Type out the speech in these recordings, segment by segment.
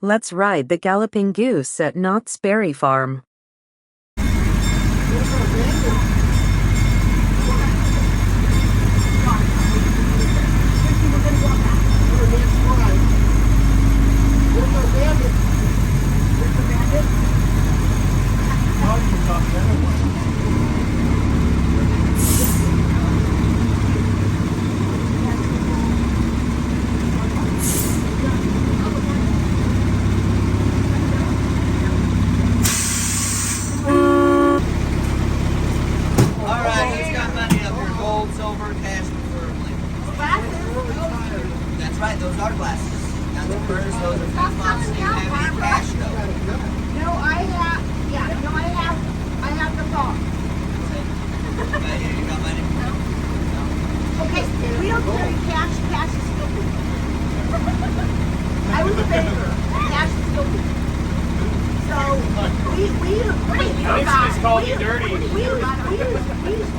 Let's ride the Galloping Goose at Knott's Berry Farm. Silver, cash, preferably. That's right, those are glasses. Now the furs, those are flip-flops. Do you have any cash though? No, I have the phone. You got money? No. Okay, we don't carry cash. Cash is filthy. I was a banker. Cash is filthy. So we use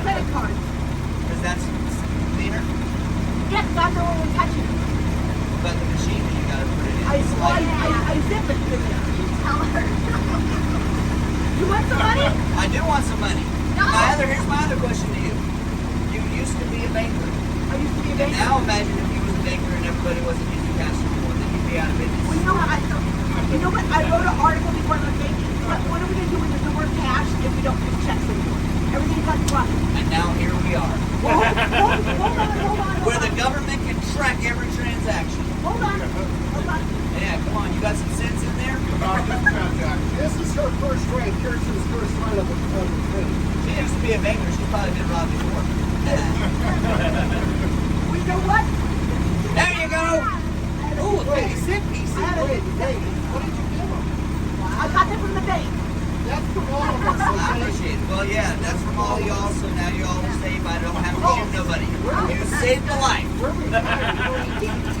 credit cards. Because that's cleaner? Yes, that's the one we touch it. But the machine, you gotta put it in. I zip it. Tell her. You want some money? I do want some money. No. Here's my other question to you. You used to be a banker. I used to be a banker. Now imagine if you was a banker and everybody wasn't using cash anymore, then you'd be out of business. Well, you know what? I wrote an article before the banking. What are we going to do with the word cash if we don't use checks anymore? Everything's got money. And now here we are. Well, hold on. Where the government can track every transaction. Hold on. Yeah, come on, you got some sense in there? This is her first trade. Kirsten's first run of the trade. She used to be a banker. She's probably been robbed before. Well, you know what? There you go. Ooh, a 50-cent piece. What did you give them? I got that from the bank. That's from all of us. I appreciate it. Well, yeah, that's from all y'all, so now you all are safe. I don't have to shoot nobody. You saved a life.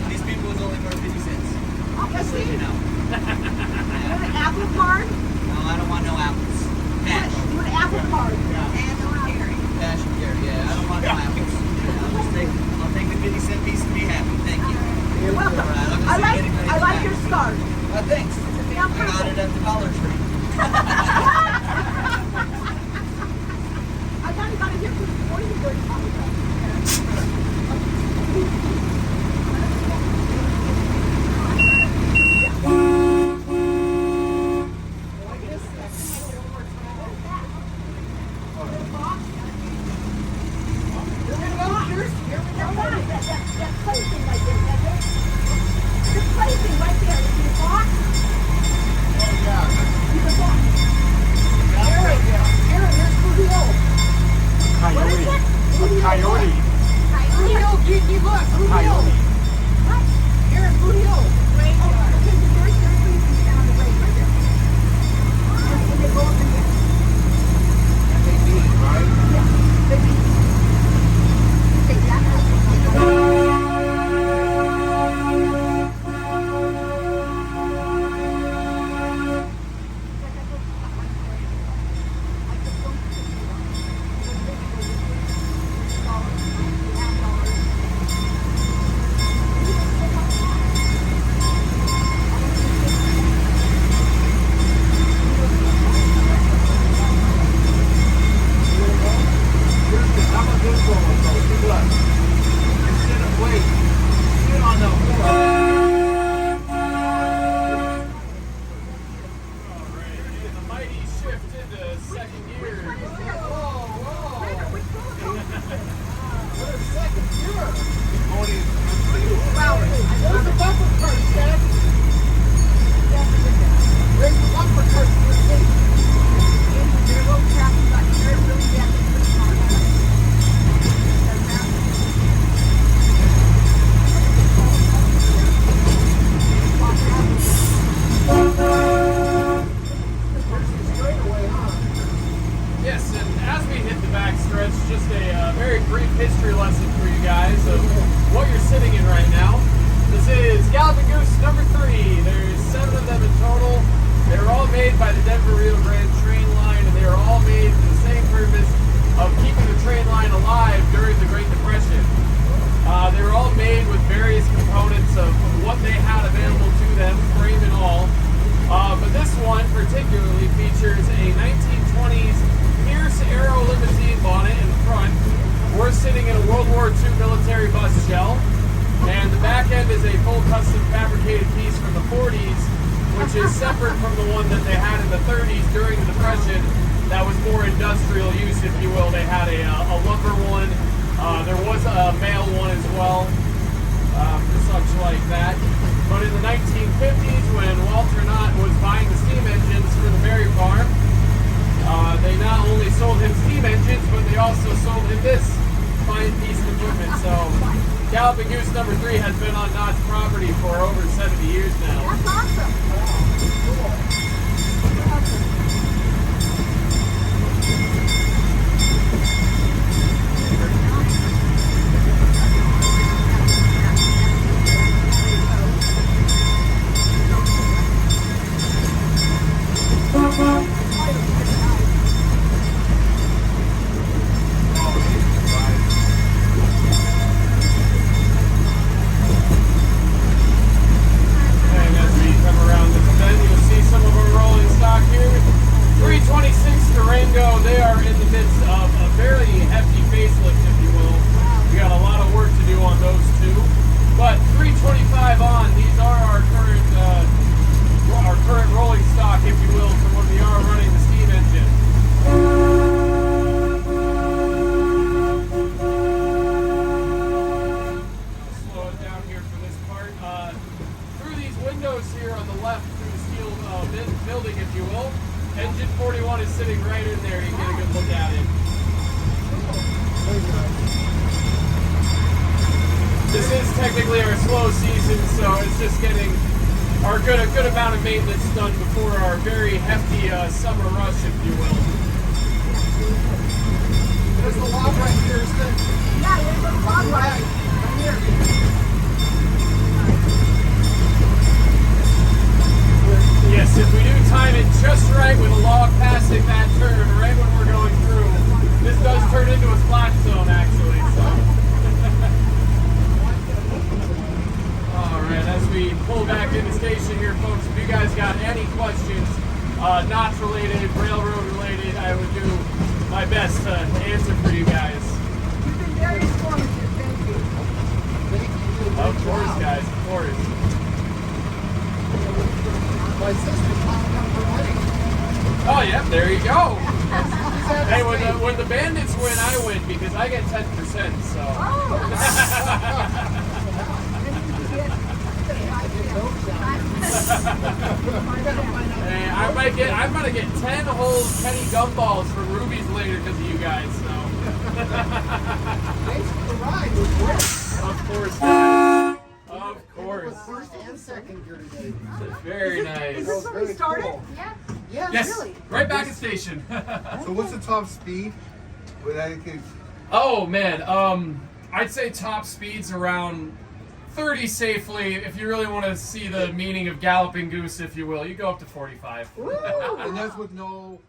These people was only worth 50 cents. Okay, Just so you know. You want an Apple card? No, I don't want no apples. Cash. You want an Apple card? And no carry. Cash and carry. Yeah, I don't want no apples. I'll take the 50-cent piece and be happy. Thank you. You're welcome. All right, I like your scarf. Well, thanks. I got it at the Dollar Tree. I thought you got it here for the 40 or 35. custom fabricated piece from the 40s, which is separate from the one that they had in the 30s during the Depression. That was more industrial use, if you will. They had a lumber one. There was a male one as well, such like that. But in the 1950s, when Walter Knott was buying the steam engines for the Berry Farm, they not only sold him steam engines, but they also sold him this fine piece of equipment. So Galloping Goose number 3 has been on Knott's property for over 70 years now. That's awesome. Cool. And as we come around this bend, you'll see some of our rolling stock here. 326 Durango, they are in the midst of a very hefty facelift, if you will. We got a lot of work to do on those two. But 325 on, these are our current rolling stock, if you will, from when we are running the steam engine. Slow it down here for this part. Through these windows here on the left, through the steel building, if you will, engine 41 is sitting right in there. You get a good look at it. This is technically our slow season, so it's just getting a good amount of maintenance done before our very hefty summer rush, if you will. There's a log right here, isn't it? Yeah, there's a log right here. Yes, if we do time it just right with a log passing that turn right when we're going through, this does turn into a splash zone actually. So. All right, as we pull back into station here, folks, if you guys got any questions, Knott related, railroad related, I would do my best to answer for you guys. You've been very informative. Thank you. Of course, guys, of course. My sister's popping up for wedding. Oh, yeah, there you go. Hey, when the bandits win, I win because I get 10%. So. Hey, I'm gonna get 10 whole Kenny gumballs from Ruby's later because of you guys. So. Thanks for the ride. Of course, guys. Of course. First and second here today. Very nice. Is this where we started? Yes, Really? right back at station. So what's the top speed? With anything? Oh man, I'd say top speeds around 30 safely. If you really want to see the meaning of Galloping Goose, if you will, you go up to 45. Woo! And that's with no